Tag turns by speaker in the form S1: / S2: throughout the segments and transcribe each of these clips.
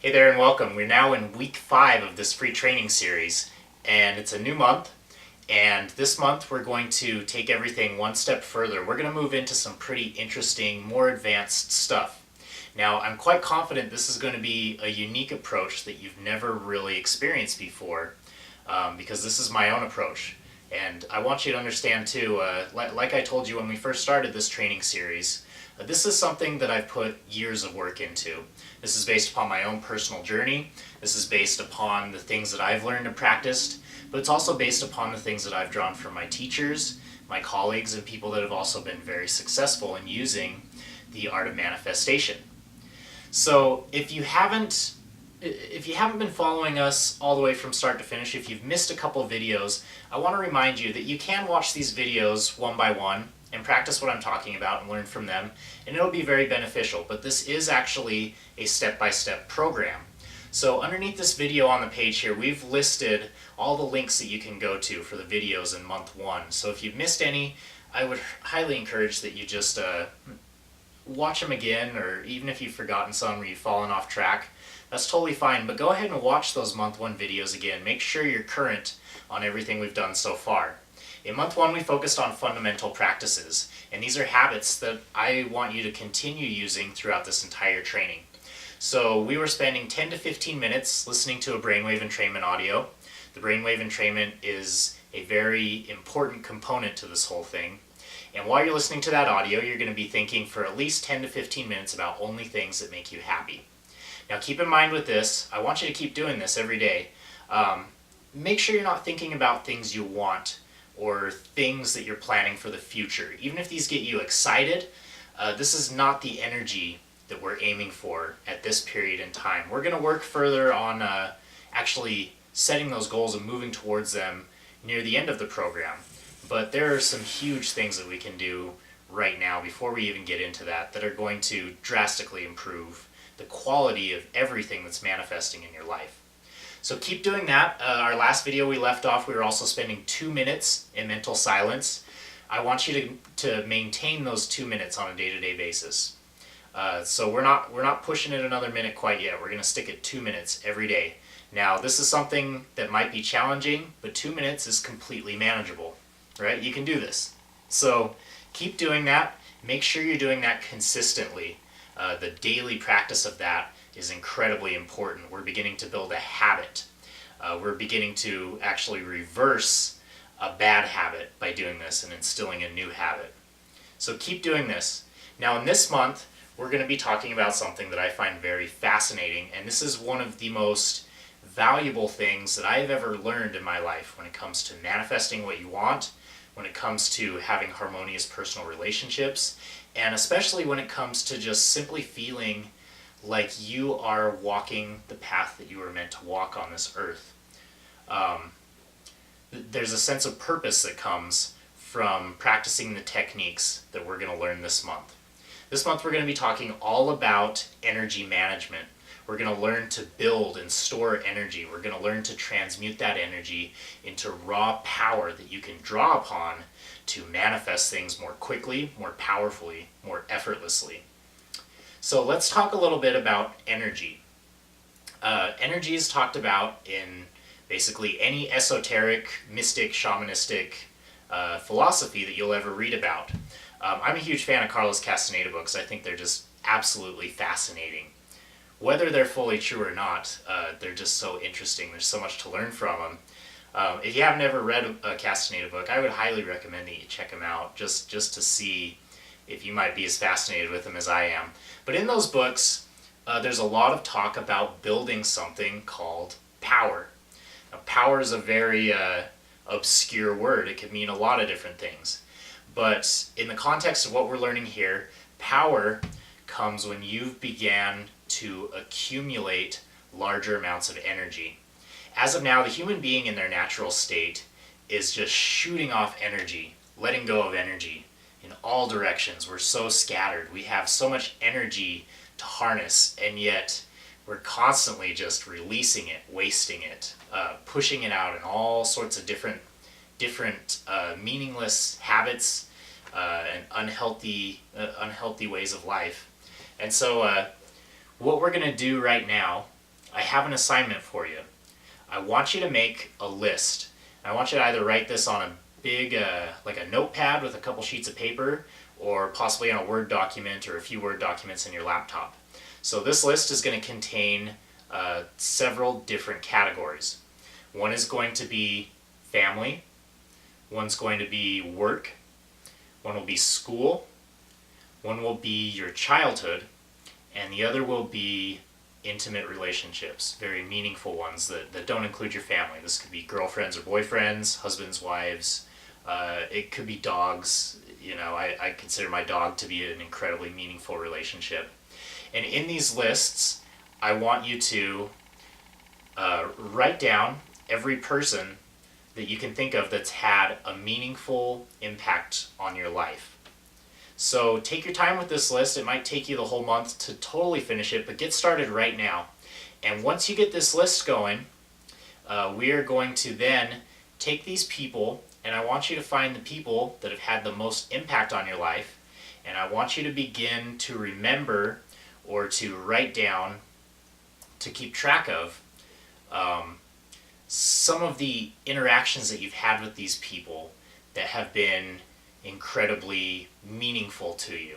S1: Hey there and welcome. We're now in week 5 of this free training series, and it's a new month. And this month we're going to take everything one step further. We're going to move into some pretty interesting, more advanced stuff. Now, I'm quite confident this is going to be a unique approach that you've never really experienced before, because this is my own approach. And I want you to understand too, like I told you when we first started this training series, this is something that I've put years of work into. This is based upon my own personal journey. This is based upon the things that I've learned and practiced, but it's also based upon the things that I've drawn from my teachers, my colleagues, and people that have also been very successful in using the art of manifestation. So if you haven't been following us all the way from start to finish, if you've missed a couple videos, I want to remind you that you can watch these videos one by one and practice what I'm talking about and learn from them, and it'll be very beneficial. But this is actually a step-by-step program. So underneath this video on the page here, we've listed all the links that you can go to for the videos in month 1. So if you've missed any, I would highly encourage that you just watch them again, or even if you've forgotten some or you've fallen off track, that's totally fine. But go ahead and watch those month 1 videos again. Make sure you're current on everything we've done so far. In month 1, we focused on fundamental practices, and these are habits that I want you to continue using throughout this entire training. So we were spending 10 to 15 minutes listening to a brainwave entrainment audio. The brainwave entrainment is a very important component to this whole thing. And while you're listening to that audio, you're going to be thinking for at least 10 to 15 minutes about only things that make you happy. Now keep in mind with this, I want you to keep doing this every day. Make sure you're not thinking about things you want or things that you're planning for the future. Even if these get you excited, this is not the energy that we're aiming for at this period in time. We're going to work further on actually setting those goals and moving towards them near the end of the program. But there are some huge things that we can do right now before we even get into that are going to drastically improve the quality of everything that's manifesting in your life. So keep doing that. Our last video we left off, we were also spending 2 minutes in mental silence. I want you to maintain those 2 minutes on a day-to-day basis. So we're not pushing it another minute quite yet. We're going to stick at 2 minutes every day. Now this is something that might be challenging, but 2 minutes is completely manageable, right? You can do this. So keep doing that. Make sure you're doing that consistently. The daily practice of that is incredibly important. We're beginning to build a habit. We're beginning to actually reverse a bad habit by doing this and instilling a new habit. So keep doing this. Now in this month, we're going to be talking about something that I find very fascinating, and this is one of the most valuable things that I've ever learned in my life when it comes to manifesting what you want, when it comes to having harmonious personal relationships, and especially when it comes to just simply feeling like you are walking the path that you were meant to walk on this earth. There's a sense of purpose that comes from practicing the techniques that we're going to learn this month. This month we're going to be talking all about energy management. We're going to learn to build and store energy. We're going to learn to transmute that energy into raw power that you can draw upon to manifest things more quickly, more powerfully, more effortlessly. So let's talk a little bit about energy. Energy is talked about in basically any esoteric, mystic, shamanistic philosophy that you'll ever read about. I'm a huge fan of Carlos Castaneda books. I think they're just absolutely fascinating. Whether they're fully true or not, they're just so interesting. There's so much to learn from them. If you haven't ever read a Castaneda book, I would highly recommend that you check them out just to see if you might be as fascinated with them as I am. But in those books, there's a lot of talk about building something called power. Now, power is a very obscure word. It can mean a lot of different things. But in the context of what we're learning here, power comes when you've began to accumulate larger amounts of energy. As of now, the human being in their natural state is just shooting off energy, letting go of energy in all directions. We're so scattered. We have so much energy to harness, and yet we're constantly just releasing it, wasting it, pushing it out in all sorts of different meaningless habits and unhealthy ways of life. And so what we're going to do right now I have an assignment for you. I want you to make a list. I want you to either write this on a big, like a notepad with a couple sheets of paper, or possibly on a Word document or a few Word documents in your laptop. So this list is going to contain several different categories. One is going to be family, one's going to be work, one will be school, one will be your childhood, and the other will be intimate relationships, very meaningful ones that don't include your family. This could be girlfriends or boyfriends, husbands, wives. It could be dogs. You know, I consider my dog to be an incredibly meaningful relationship. And in these lists, I want you to write down every person that you can think of that's had a meaningful impact on your life. So take your time with this list. It might take you the whole month to totally finish it, but get started right now. And once you get this list going, we are going to then take these people, and I want you to find the people that have had the most impact on your life, and I want you to begin to remember or to write down, to keep track of some of the interactions that you've had with these people that have been incredibly meaningful to you.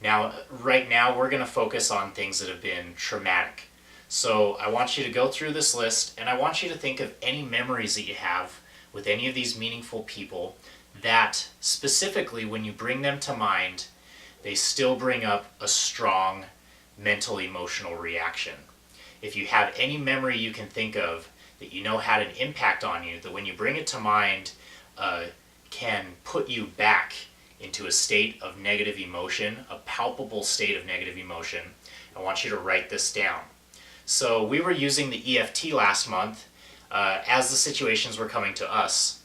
S1: Now, right now, we're going to focus on things that have been traumatic. So I want you to go through this list, and I want you to think of any memories that you have with any of these meaningful people that specifically, when you bring them to mind, they still bring up a strong mental emotional reaction. If you have any memory you can think of that you know had an impact on you, that when you bring it to mind can put you back into a state of negative emotion, a palpable state of negative emotion, I want you to write this down. So we were using the EFT last month as the situations were coming to us.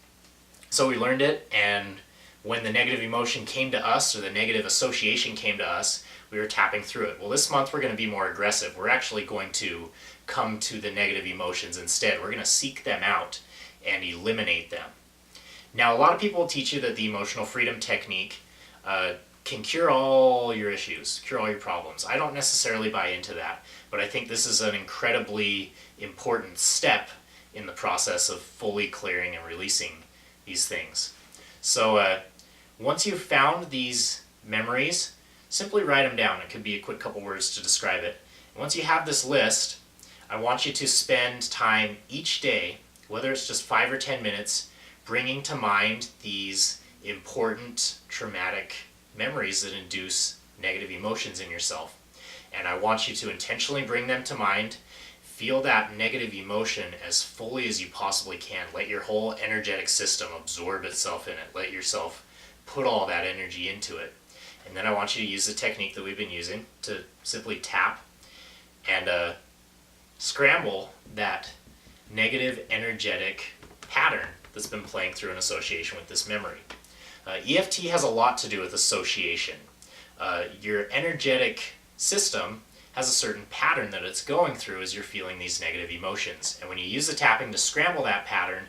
S1: So we learned it, and when the negative emotion came to us, or the negative association came to us, we were tapping through it. Well, this month we're going to be more aggressive. We're actually going to come to the negative emotions instead. We're going to seek them out and eliminate them. Now, a lot of people will teach you that the emotional freedom technique can cure all your issues, cure all your problems. I don't necessarily buy into that, but I think this is an incredibly important step in the process of fully clearing and releasing these things. So once you've found these memories, simply write them down. It could be a quick couple words to describe it. And once you have this list, I want you to spend time each day, whether it's just 5 or 10 minutes, bringing to mind these important traumatic memories that induce negative emotions in yourself. And I want you to intentionally bring them to mind. Feel that negative emotion as fully as you possibly can. Let your whole energetic system absorb itself in it. Let yourself put all that energy into it. And then I want you to use the technique that we've been using to simply tap and scramble that negative energetic pattern that's been playing through an association with this memory. EFT has a lot to do with association. Your energetic system has a certain pattern that it's going through as you're feeling these negative emotions. And when you use the tapping to scramble that pattern,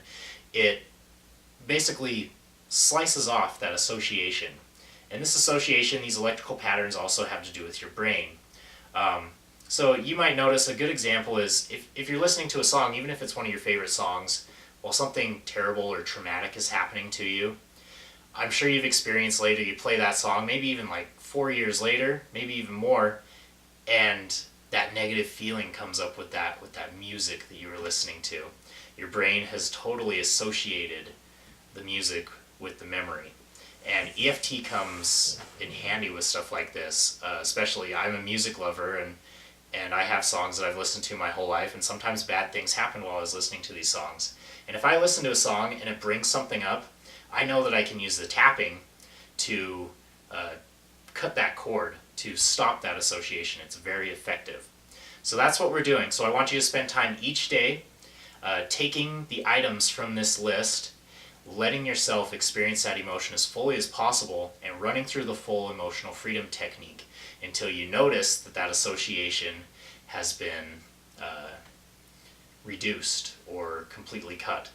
S1: it basically slices off that association. And this association, these electrical patterns, also have to do with your brain. So you might notice a good example is if you're listening to a song, even if it's one of your favorite songs, while something terrible or traumatic is happening to you, I'm sure you've experienced later, you play that song, maybe even like 4 years later, maybe even more, and that negative feeling comes up with that music that you were listening to. Your brain has totally associated the music with the memory. And EFT comes in handy with stuff like this, especially I'm a music lover, and I have songs that I've listened to my whole life, and sometimes bad things happen while I was listening to these songs. And if I listen to a song and it brings something up, I know that I can use the tapping to cut that cord, to stop that association. It's very effective. So that's what we're doing. So I want you to spend time each day taking the items from this list, letting yourself experience that emotion as fully as possible, and running through the full emotional freedom technique until you notice that that association has been reduced or completely cut.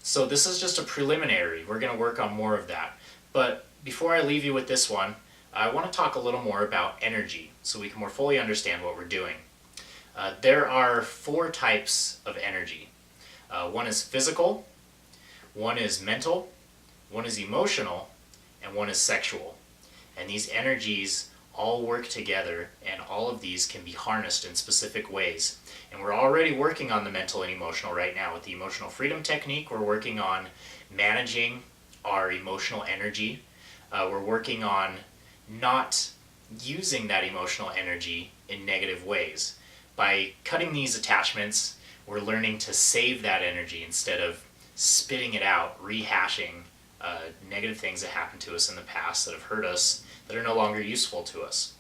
S1: So this is just a preliminary. We're going to work on more of that. But before I leave you with this one, I want to talk a little more about energy so we can more fully understand what we're doing. There are four types of energy. One is physical, one is mental, one is emotional, and one is sexual. And these energies all work together, and all of these can be harnessed in specific ways. And we're already working on the mental and emotional right now. With the emotional freedom technique, we're working on managing our emotional energy. We're working on not using that emotional energy in negative ways. By cutting these attachments, we're learning to save that energy instead of spitting it out, rehashing negative things that happened to us in the past that have hurt us, that are no longer useful to us.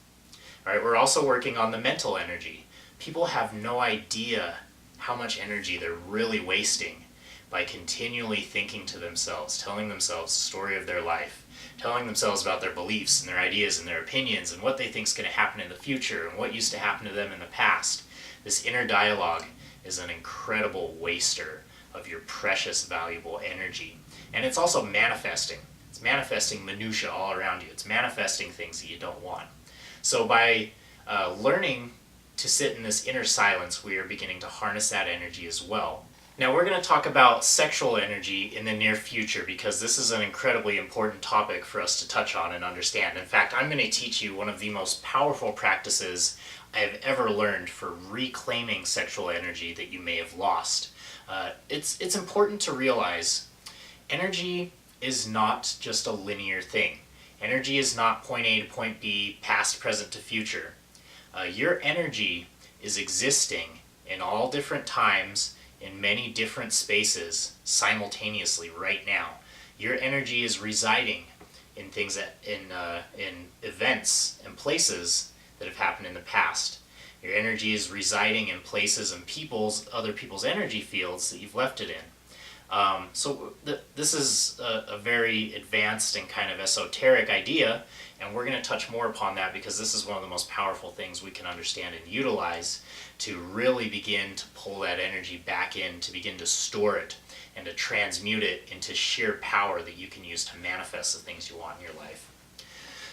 S1: All right, we're also working on the mental energy. People have no idea how much energy they're really wasting by continually thinking to themselves, telling themselves the story of their life, telling themselves about their beliefs and their ideas and their opinions and what they think is going to happen in the future and what used to happen to them in the past. This inner dialogue is an incredible waster of your precious, valuable energy. And it's also manifesting. It's manifesting minutia all around you. It's manifesting things that you don't want. So by learning to sit in this inner silence, we are beginning to harness that energy as well. Now we're going to talk about sexual energy in the near future because this is an incredibly important topic for us to touch on and understand. In fact, I'm going to teach you one of the most powerful practices I have ever learned for reclaiming sexual energy that you may have lost. It's important to realize energy is not just a linear thing. Energy is not point A to point B, past, present to future. Your energy is existing in all different times, in many different spaces, simultaneously right now. Your energy is residing in things in events and places that have happened in the past. Your energy is residing in places and other people's energy fields that you've left it in. This is a very advanced and kind of esoteric idea, and we're going to touch more upon that because this is one of the most powerful things we can understand and utilize to really begin to pull that energy back in, to begin to store it, and to transmute it into sheer power that you can use to manifest the things you want in your life.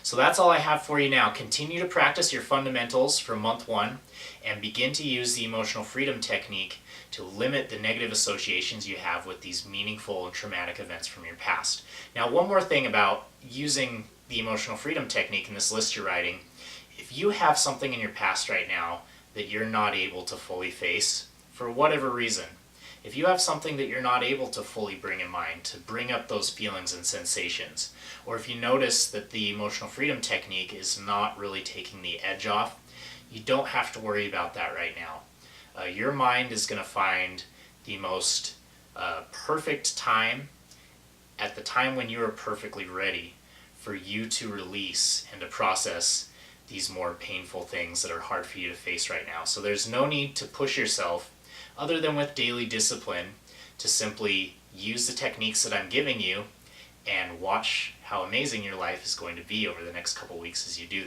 S1: So that's all I have for you now. Continue to practice your fundamentals for month 1 and begin to use the emotional freedom technique to limit the negative associations you have with these meaningful and traumatic events from your past. Now, one more thing about using the emotional freedom technique in this list you're writing. If you have something in your past right now that you're not able to fully face, for whatever reason, if you have something that you're not able to fully bring in mind, to bring up those feelings and sensations, or if you notice that the emotional freedom technique is not really taking the edge off, you don't have to worry about that right now. Your mind is going to find the most perfect time, at the time when you are perfectly ready for you to release and to process these more painful things that are hard for you to face right now. So there's no need to push yourself, other than with daily discipline, to simply use the techniques that I'm giving you and watch how amazing your life is going to be over the next couple weeks as you do this.